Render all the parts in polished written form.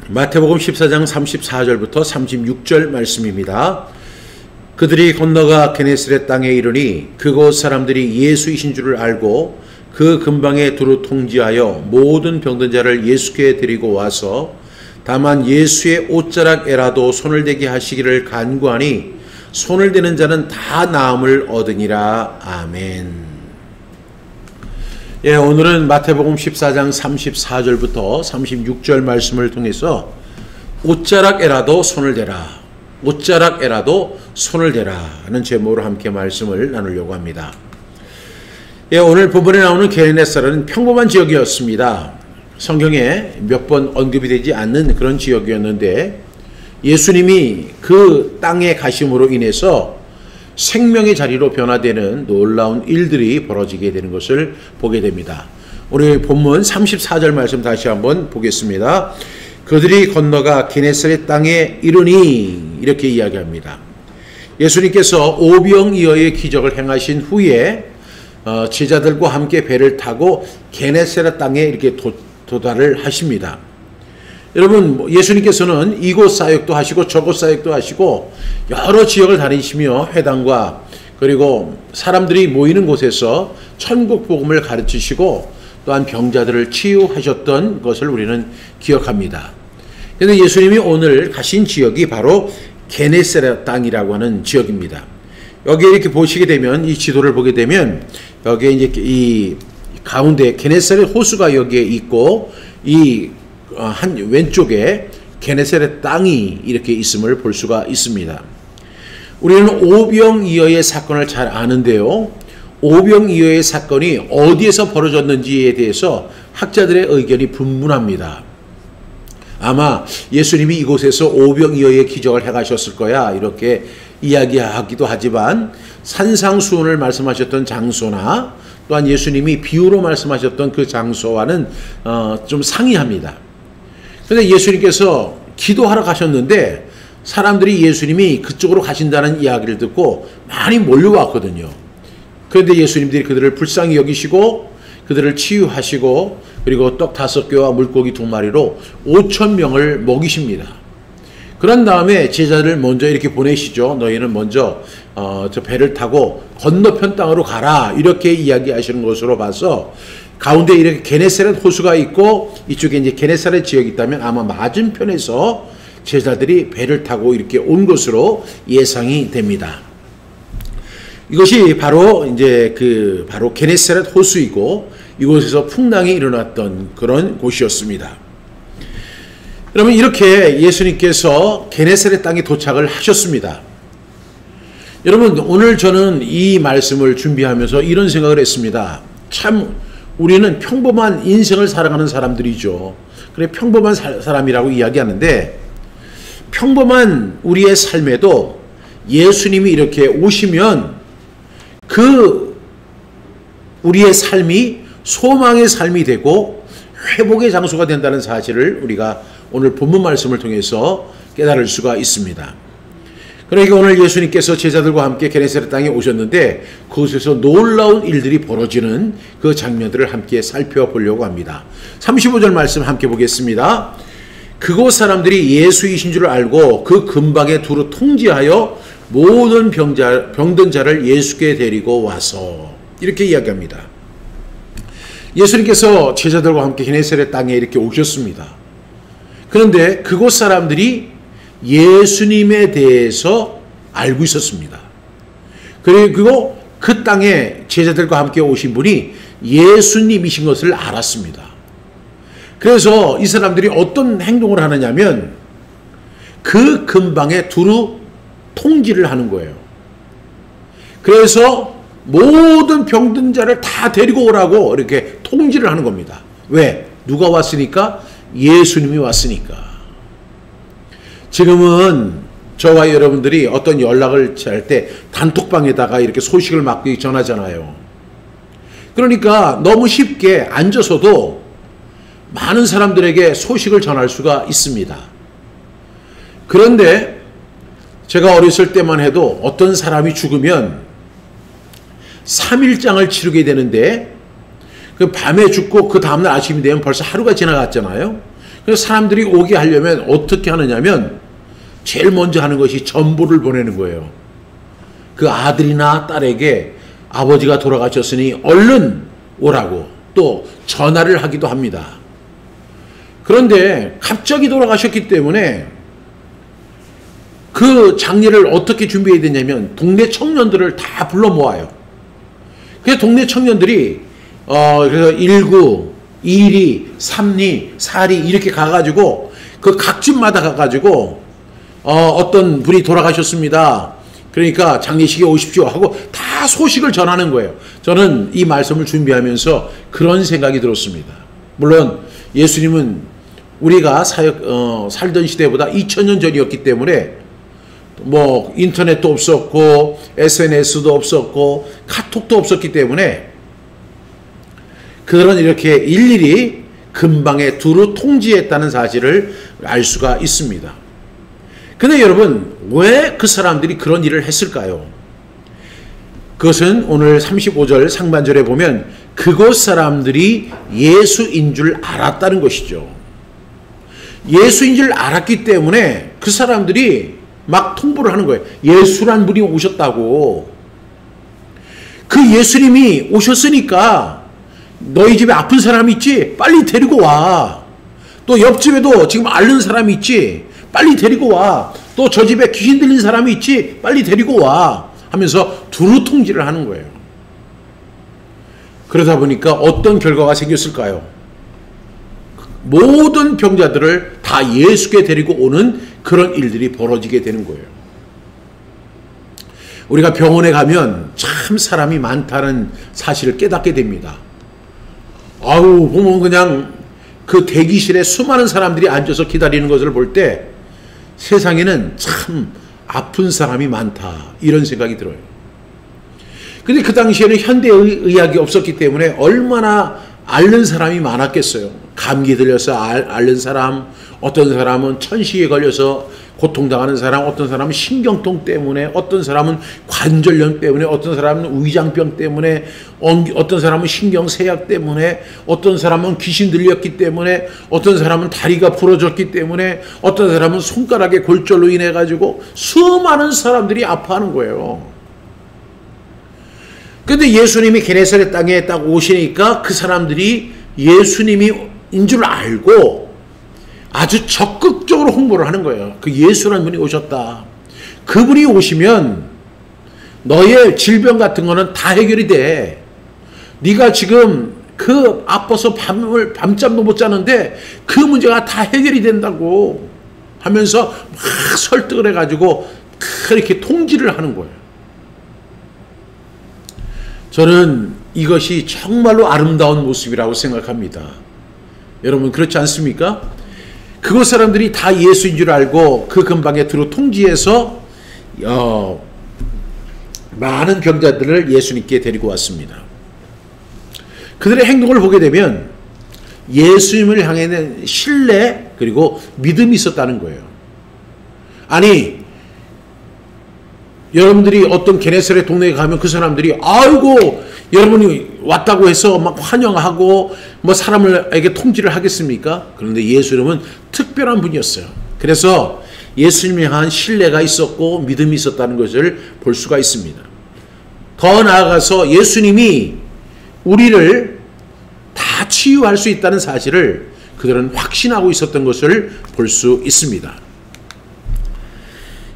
마태복음 14장 34절부터 36절 말씀입니다. 그들이 건너가 게네사렛 땅에 이르니 그곳 사람들이 예수이신 줄을 알고 그 근방에 두루 통지하여 모든 병든 자를 예수께 데리고 와서 다만 예수의 옷자락에라도 손을 대게 하시기를 간구하니 손을 대는 자는 다 나음을 얻으니라. 아멘. 오늘은 마태복음 14장 34절부터 36절 말씀을 통해서 옷자락에라도 손을 대라, 옷자락에라도 손을 대라 하는 제목으로 함께 말씀을 나누려고 합니다. 오늘 본문에 나오는 게네사렛은 평범한 지역이었습니다. 성경에 몇 번 언급이 되지 않는 그런 지역이었는데 예수님이 그 땅에 가심으로 인해서 생명의 자리로 변화되는 놀라운 일들이 벌어지게 되는 것을 보게 됩니다. 오늘 본문 34절 말씀 다시 한번 보겠습니다. 그들이 건너가 게네사렛 땅에 이르니 이렇게 이야기합니다. 예수님께서 오병이어의 기적을 행하신 후에 제자들과 함께 배를 타고 게네사렛 땅에 이렇게 도달을 하십니다. 여러분, 예수님께서는 이곳 사역도 하시고 저곳 사역도 하시고 여러 지역을 다니시며 회당과 그리고 사람들이 모이는 곳에서 천국 복음을 가르치시고 또한 병자들을 치유하셨던 것을 우리는 기억합니다. 그런데 예수님이 오늘 가신 지역이 바로 게네사렛 땅이라고 하는 지역입니다. 여기 이렇게 보시게 되면 이 지도를 보게 되면 여기에 이제 이 가운데 게네사렛 호수가 여기에 있고 이 한 왼쪽에 게네사렛 땅이 이렇게 있음을 볼 수가 있습니다. 우리는 오병이어의 사건을 잘 아는데요. 오병이어의 사건이 어디에서 벌어졌는지에 대해서 학자들의 의견이 분분합니다. 아마 예수님이 이곳에서 오병이어의 기적을 행하셨을 거야 이렇게 이야기하기도 하지만 산상수훈을 말씀하셨던 장소나 또한 예수님이 비유로 말씀하셨던 그 장소와는 좀 상이합니다. 그런데 예수님께서 기도하러 가셨는데 사람들이 예수님이 그쪽으로 가신다는 이야기를 듣고 많이 몰려왔거든요. 그런데 예수님들이 그들을 불쌍히 여기시고 그들을 치유하시고 그리고 떡 5개와 물고기 2마리로 5,000명을 먹이십니다. 그런 다음에 제자들을 먼저 이렇게 보내시죠. 너희는 먼저 저 배를 타고 건너편 땅으로 가라 이렇게 이야기하시는 것으로 봐서 가운데 이렇게 게네사렛 호수가 있고 이쪽에 이제 게네사렛 지역이 있다면 아마 맞은편에서 제자들이 배를 타고 이렇게 온 것으로 예상이 됩니다. 이것이 바로 이제 바로 게네사렛 호수이고 이곳에서 풍랑이 일어났던 그런 곳이었습니다. 여러분, 이렇게 예수님께서 게네사렛 땅에 도착을 하셨습니다. 여러분, 오늘 저는 이 말씀을 준비하면서 이런 생각을 했습니다. 참 우리는 평범한 인생을 살아가는 사람들이죠. 그래, 평범한 사람이라고 이야기하는데 평범한 우리의 삶에도 예수님이 이렇게 오시면 우리의 삶이 소망의 삶이 되고 회복의 장소가 된다는 사실을 우리가 오늘 본문 말씀을 통해서 깨달을 수가 있습니다. 그러니까 오늘 예수님께서 제자들과 함께 게네사렛 땅에 오셨는데 그곳에서 놀라운 일들이 벌어지는 그 장면들을 함께 살펴보려고 합니다. 35절 말씀 함께 보겠습니다. 그곳 사람들이 예수이신 줄 알고 그 근방에 두루 통지하여 모든 병든 자를 예수께 데리고 와서 이렇게 이야기합니다. 예수님께서 제자들과 함께 게네사렛 땅에 이렇게 오셨습니다. 그런데 그곳 사람들이 예수님에 대해서 알고 있었습니다. 그리고 그 땅에 제자들과 함께 오신 분이 예수님이신 것을 알았습니다. 그래서 이 사람들이 어떤 행동을 하느냐면 그 근방에 두루 통지를 하는 거예요. 그래서 모든 병든 자를 다 데리고 오라고 이렇게 통지를 하는 겁니다. 왜? 누가 왔으니까? 예수님이 왔으니까. 지금은 저와 여러분들이 어떤 연락을 할 때 단톡방에다가 이렇게 소식을 막 전하잖아요. 그러니까 너무 쉽게 앉아서도 많은 사람들에게 소식을 전할 수가 있습니다. 그런데 제가 어렸을 때만 해도 어떤 사람이 죽으면 3일장을 치르게 되는데 그 밤에 죽고 그 다음날 아침이 되면 벌써 하루가 지나갔잖아요. 그래서 사람들이 오게 하려면 어떻게 하느냐면 제일 먼저 하는 것이 전보를 보내는 거예요. 그 아들이나 딸에게 아버지가 돌아가셨으니 얼른 오라고 또 전화를 하기도 합니다. 그런데 갑자기 돌아가셨기 때문에 그 장례를 어떻게 준비해야 되냐면 동네 청년들을 다 불러 모아요. 그래서 동네 청년들이 그래서 1구, 2리, 3리, 4리 이렇게 가가지고 그 각 집마다 가가지고 어떤 분이 돌아가셨습니다. 그러니까 장례식에 오십시오 하고 다 소식을 전하는 거예요. 저는 이 말씀을 준비하면서 그런 생각이 들었습니다. 물론 예수님은 우리가 살던 시대보다 2000년 전이었기 때문에 뭐 인터넷도 없었고 SNS도 없었고 카톡도 없었기 때문에 그런 이렇게 일일이 근방에 두루 통지했다는 사실을 알 수가 있습니다. 근데 여러분 왜 그 사람들이 그런 일을 했을까요? 그것은 오늘 35절 상반절에 보면 그곳 사람들이 예수인 줄 알았다는 것이죠. 예수인 줄 알았기 때문에 그 사람들이 막 통보를 하는 거예요. 예수란 분이 오셨다고. 그 예수님이 오셨으니까 너희 집에 아픈 사람이 있지? 빨리 데리고 와. 또 옆집에도 지금 앓는 사람이 있지? 빨리 데리고 와. 또 저 집에 귀신 들린 사람이 있지? 빨리 데리고 와. 하면서 두루 통지를 하는 거예요. 그러다 보니까 어떤 결과가 생겼을까요? 모든 병자들을 다 예수께 데리고 오는 그런 일들이 벌어지게 되는 거예요. 우리가 병원에 가면 참 사람이 많다는 사실을 깨닫게 됩니다. 아우, 보면 그냥 그 대기실에 수많은 사람들이 앉아서 기다리는 것을 볼 때 세상에는 참 아픈 사람이 많다 이런 생각이 들어요. 근데 그 당시에는 현대의학이 없었기 때문에 얼마나 앓는 사람이 많았겠어요. 감기 들려서 앓는 사람, 어떤 사람은 천식에 걸려서 고통당하는 사람, 어떤 사람은 신경통 때문에, 어떤 사람은 관절염 때문에, 어떤 사람은 위장병 때문에, 어떤 사람은 신경쇠약 때문에, 어떤 사람은 귀신 들렸기 때문에, 어떤 사람은 다리가 부러졌기 때문에, 어떤 사람은 손가락에 골절로 인해 가지고 수많은 사람들이 아파하는 거예요. 근데 예수님이 게네사렛 땅에 딱 오시니까 그 사람들이 예수님인 줄 알고 아주 적극적으로 홍보를 하는 거예요. 그 예수라는 분이 오셨다. 그분이 오시면 너의 질병 같은 거는 다 해결이 돼. 네가 지금 그 아파서 밤잠도 못 자는데 그 문제가 다 해결이 된다고 하면서 막 설득을 해가지고 그렇게 통지를 하는 거예요. 저는 이것이 정말로 아름다운 모습이라고 생각합니다. 여러분 그렇지 않습니까? 그곳 사람들이 다 예수인 줄 알고 그 근방에 들어 통지해서 많은 병자들을 예수님께 데리고 왔습니다. 그들의 행동을 보게 되면 예수님을 향해는 신뢰 그리고 믿음이 있었다는 거예요. 아니 여러분들이 어떤 게네사렛 동네에 가면 그 사람들이 아이고 여러분이 왔다고 해서 막 환영하고 뭐 사람에게 통지를 하겠습니까? 그런데 예수님은 특별한 분이었어요. 그래서 예수님에 대한 신뢰가 있었고 믿음이 있었다는 것을 볼 수가 있습니다. 더 나아가서 예수님이 우리를 다 치유할 수 있다는 사실을 그들은 확신하고 있었던 것을 볼 수 있습니다.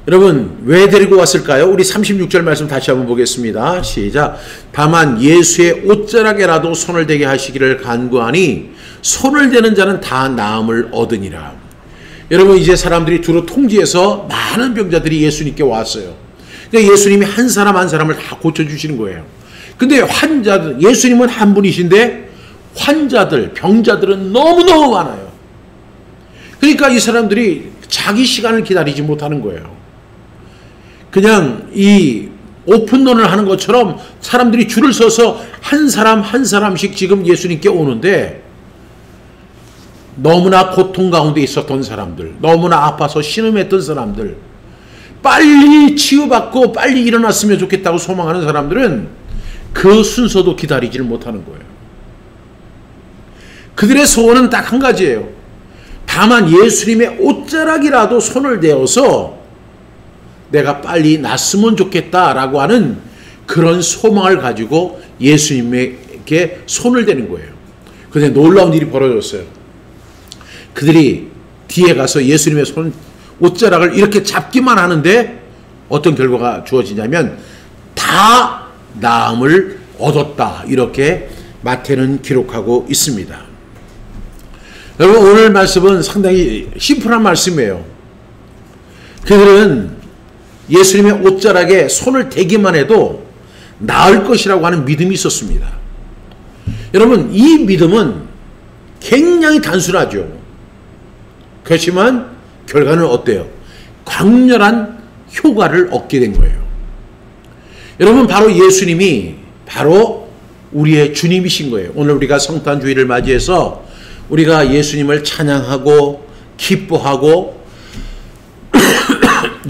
여러분 왜 데리고 왔을까요? 우리 36절 말씀 다시 한번 보겠습니다. 시작. 다만 예수의 옷자락에라도 손을 대게 하시기를 간구하니 손을 대는 자는 다 나음을 얻으니라. 여러분 이제 사람들이 두루 통지해서 많은 병자들이 예수님께 왔어요. 그러니까 예수님이 한 사람 한 사람을 다 고쳐주시는 거예요. 근데 환자들, 예수님은 한 분이신데 환자들, 병자들은 너무너무 많아요. 그러니까 이 사람들이 자기 시간을 기다리지 못하는 거예요. 그냥 이 오픈런을 하는 것처럼 사람들이 줄을 서서 한 사람 한 사람씩 지금 예수님께 오는데 너무나 고통 가운데 있었던 사람들, 너무나 아파서 신음했던 사람들, 빨리 치유받고 빨리 일어났으면 좋겠다고 소망하는 사람들은 그 순서도 기다리지를 못하는 거예요. 그들의 소원은 딱 한 가지예요. 다만 예수님의 옷자락이라도 손을 대어서 내가 빨리 낫으면 좋겠다라고 하는 그런 소망을 가지고 예수님에게 손을 대는 거예요. 그런데 놀라운 일이 벌어졌어요. 그들이 뒤에 가서 예수님의 옷자락을 이렇게 잡기만 하는데 어떤 결과가 주어지냐면 다 나음을 얻었다. 이렇게 마태는 기록하고 있습니다. 여러분, 오늘 말씀은 상당히 심플한 말씀이에요. 그들은 예수님의 옷자락에 손을 대기만 해도 나을 것이라고 하는 믿음이 있었습니다. 여러분, 이 믿음은 굉장히 단순하죠. 그렇지만 결과는 어때요? 강렬한 효과를 얻게 된 거예요. 여러분, 바로 예수님이 바로 우리의 주님이신 거예요. 오늘 우리가 성탄주의를 맞이해서 우리가 예수님을 찬양하고 기뻐하고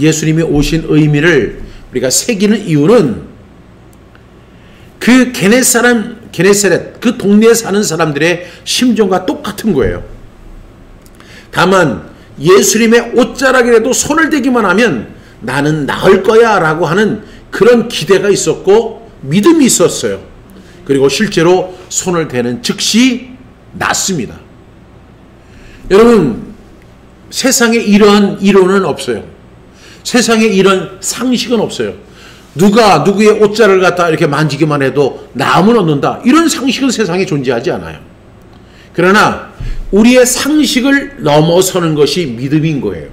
예수님이 오신 의미를 우리가 새기는 이유는 그 게네사렛 그 동네에 사는 사람들의 심정과 똑같은 거예요. 다만 예수님의 옷자락이라도 손을 대기만 하면 나는 나을 거야 라고 하는 그런 기대가 있었고 믿음이 있었어요. 그리고 실제로 손을 대는 즉시 낫습니다. 여러분, 세상에 이런 이론은 없어요. 세상에 이런 상식은 없어요. 누가 누구의 옷자락을 갖다 이렇게 만지기만 해도 나음을 얻는다. 이런 상식은 세상에 존재하지 않아요. 그러나 우리의 상식을 넘어서는 것이 믿음인 거예요.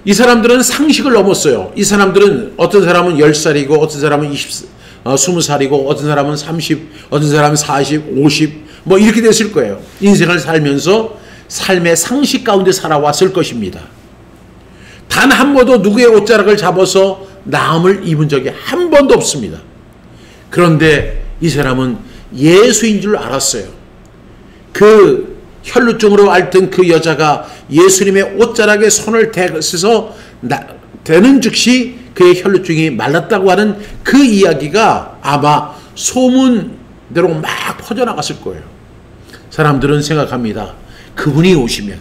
이 사람들은 상식을 넘었어요. 이 사람들은 어떤 사람은 10살이고 어떤 사람은 20살이고 어떤 사람은 30, 어떤 사람은 40, 50 뭐 이렇게 됐을 거예요. 인생을 살면서 삶의 상식 가운데 살아왔을 것입니다. 단 한 번도 누구의 옷자락을 잡아서 나음을 입은 적이 한 번도 없습니다. 그런데 이 사람은 예수인 줄 알았어요. 그 혈루증으로 앓던 그 여자가 예수님의 옷자락에 손을 대서 대는 즉시 그의 혈루증이 말랐다고 하는 그 이야기가 아마 소문대로 막 퍼져나갔을 거예요. 사람들은 생각합니다. 그분이 오시면,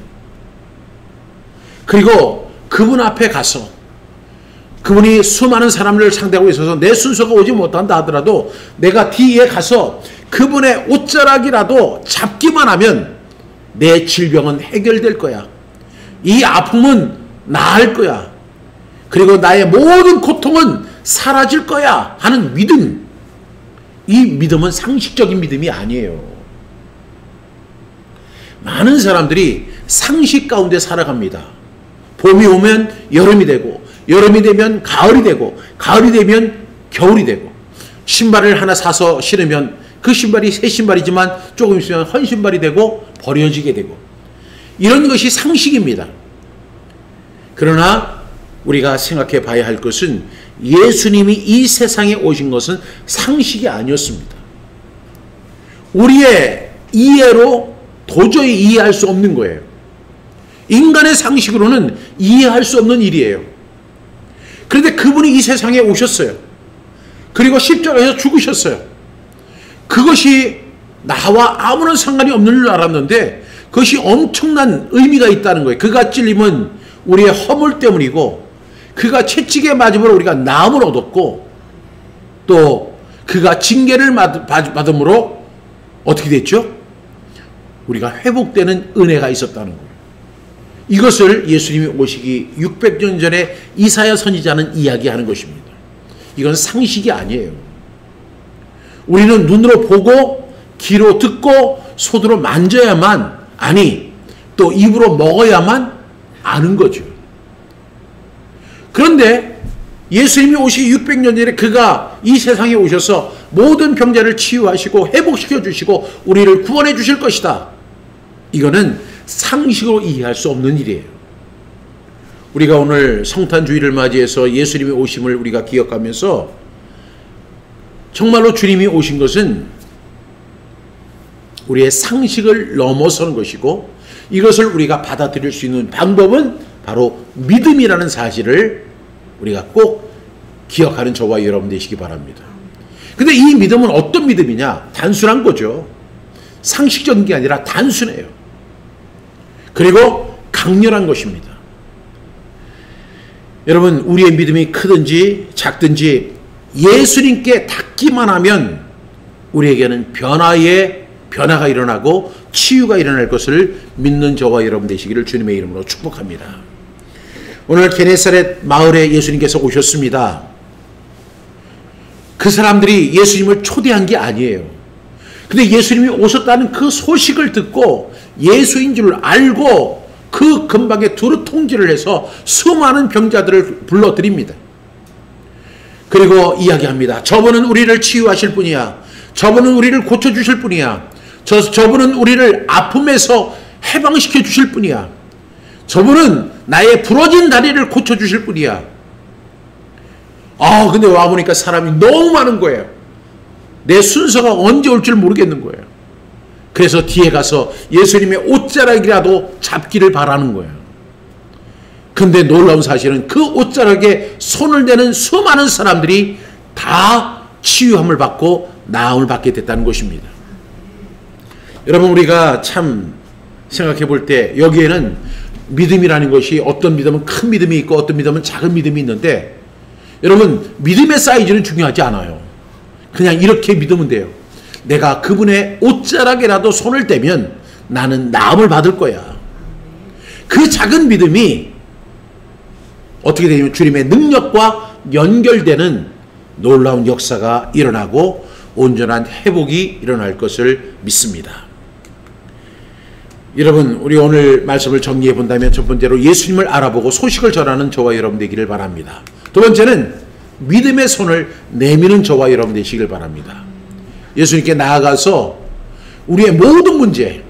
그리고 그분 앞에 가서 그분이 수많은 사람들을 상대하고 있어서 내 순서가 오지 못한다 하더라도 내가 뒤에 가서 그분의 옷자락이라도 잡기만 하면 내 질병은 해결될 거야. 이 아픔은 나을 거야. 그리고 나의 모든 고통은 사라질 거야 하는 믿음. 이 믿음은 상식적인 믿음이 아니에요. 많은 사람들이 상식 가운데 살아갑니다. 봄이 오면 여름이 되고, 여름이 되면 가을이 되고, 가을이 되면 겨울이 되고, 신발을 하나 사서 신으면 그 신발이 새 신발이지만 조금 있으면 헌 신발이 되고 버려지게 되고, 이런 것이 상식입니다. 그러나 우리가 생각해 봐야 할 것은 예수님이 이 세상에 오신 것은 상식이 아니었습니다. 우리의 이해로 도저히 이해할 수 없는 거예요. 인간의 상식으로는 이해할 수 없는 일이에요. 그런데 그분이 이 세상에 오셨어요. 그리고 십자가에서 죽으셨어요. 그것이 나와 아무런 상관이 없는 줄 알았는데 그것이 엄청난 의미가 있다는 거예요. 그가 찔림은 우리의 허물 때문이고, 그가 채찍에 맞음으로 우리가 나음을 얻었고, 또 그가 징계를 받음으로 어떻게 됐죠? 우리가 회복되는 은혜가 있었다는 거예요. 이것을 예수님이 오시기 600년 전에 이사야 선지자는 이야기하는 것입니다. 이건 상식이 아니에요. 우리는 눈으로 보고 귀로 듣고 손으로 만져야만, 아니 또 입으로 먹어야만 아는 거죠. 그런데 예수님이 오시기 600년 전에 그가 이 세상에 오셔서 모든 병자를 치유하시고 회복시켜 주시고 우리를 구원해 주실 것이다. 이거는 상식으로 이해할 수 없는 일이에요. 우리가 오늘 성탄주의를 맞이해서 예수님의 오심을 우리가 기억하면서 정말로 주님이 오신 것은 우리의 상식을 넘어서는 것이고, 이것을 우리가 받아들일 수 있는 방법은 바로 믿음이라는 사실을 우리가 꼭 기억하는 저와 여러분 되시기 바랍니다. 근데 이 믿음은 어떤 믿음이냐? 단순한 거죠. 상식적인 게 아니라 단순해요. 그리고 강렬한 것입니다. 여러분, 우리의 믿음이 크든지 작든지 예수님께 닿기만 하면 우리에게는 변화가 일어나고 치유가 일어날 것을 믿는 저와 여러분 되시기를 주님의 이름으로 축복합니다. 오늘 게네사렛 마을에 예수님께서 오셨습니다. 그 사람들이 예수님을 초대한 게 아니에요. 근데 예수님이 오셨다는 그 소식을 듣고 예수인 줄 알고 그 근방에 두루 통지를 해서 수많은 병자들을 불러드립니다. 그리고 이야기합니다. 저분은 우리를 치유하실 분이야. 저분은 우리를 고쳐주실 분이야. 저분은 우리를 아픔에서 해방시켜 주실 분이야. 저분은 나의 부러진 다리를 고쳐주실 분이야. 근데 와보니까 사람이 너무 많은 거예요. 내 순서가 언제 올 줄 모르겠는 거예요. 그래서 뒤에 가서 예수님의 옷자락이라도 잡기를 바라는 거예요. 근데 놀라운 사실은 그 옷자락에 손을 대는 수많은 사람들이 다 치유함을 받고 나음을 받게 됐다는 것입니다. 여러분, 우리가 참 생각해 볼 때 여기에는 믿음이라는 것이 어떤 믿음은 큰 믿음이 있고 어떤 믿음은 작은 믿음이 있는데, 여러분, 믿음의 사이즈는 중요하지 않아요. 그냥 이렇게 믿으면 돼요. 내가 그분의 옷자락에라도 손을 대면 나는 나음을 받을 거야. 그 작은 믿음이 어떻게 되냐면 주님의 능력과 연결되는 놀라운 역사가 일어나고 온전한 회복이 일어날 것을 믿습니다. 여러분, 우리 오늘 말씀을 정리해 본다면 첫 번째로 예수님을 알아보고 소식을 전하는 저와 여러분 되기를 바랍니다. 두 번째는 믿음의 손을 내미는 저와 여러분 되시길 바랍니다. 예수님께 나아가서 우리의 모든 문제,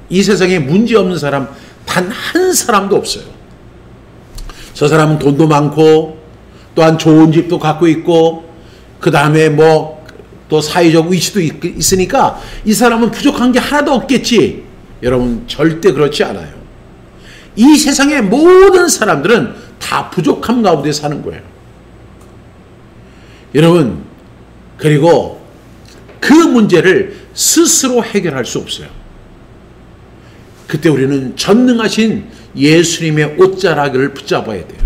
이 세상에 문제 없는 사람 단 한 사람도 없어요. 저 사람은 돈도 많고 또한 좋은 집도 갖고 있고 그 다음에 또 사회적 위치도 있으니까 이 사람은 부족한 게 하나도 없겠지. 여러분, 절대 그렇지 않아요. 이 세상의 모든 사람들은 다 부족함 가운데 사는 거예요. 여러분, 그리고 그 문제를 스스로 해결할 수 없어요. 그때 우리는 전능하신 예수님의 옷자락을 붙잡아야 돼요.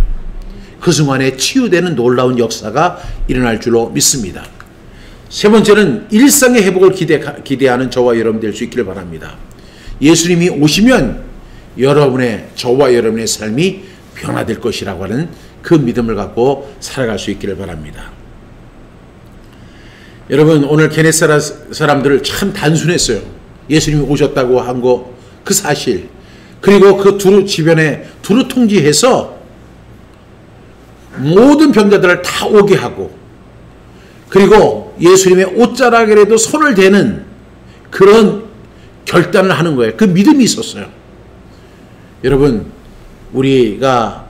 그 순간에 치유되는 놀라운 역사가 일어날 줄로 믿습니다. 세 번째는 일상의 회복을 기대하는 저와 여러분 될 수 있기를 바랍니다. 예수님이 오시면 저와 여러분의 삶이 변화될 것이라고 하는 그 믿음을 갖고 살아갈 수 있기를 바랍니다. 여러분, 오늘 게네사렛 사람들 참 단순했어요. 예수님이 오셨다고 한 그 사실, 그리고 그 주변에 두루 통지해서 모든 병자들을 다 오게 하고, 그리고 예수님의 옷자락에라도 손을 대는 그런 결단을 하는 거예요. 그 믿음이 있었어요. 여러분, 우리가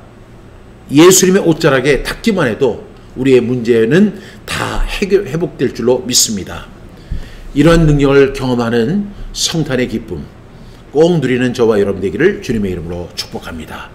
예수님의 옷자락에 닿기만 해도 우리의 문제는 다 회복될 줄로 믿습니다. 이러한 능력을 경험하는 성탄의 기쁨 꼭 누리는 저와 여러분 되기를 주님의 이름으로 축복합니다.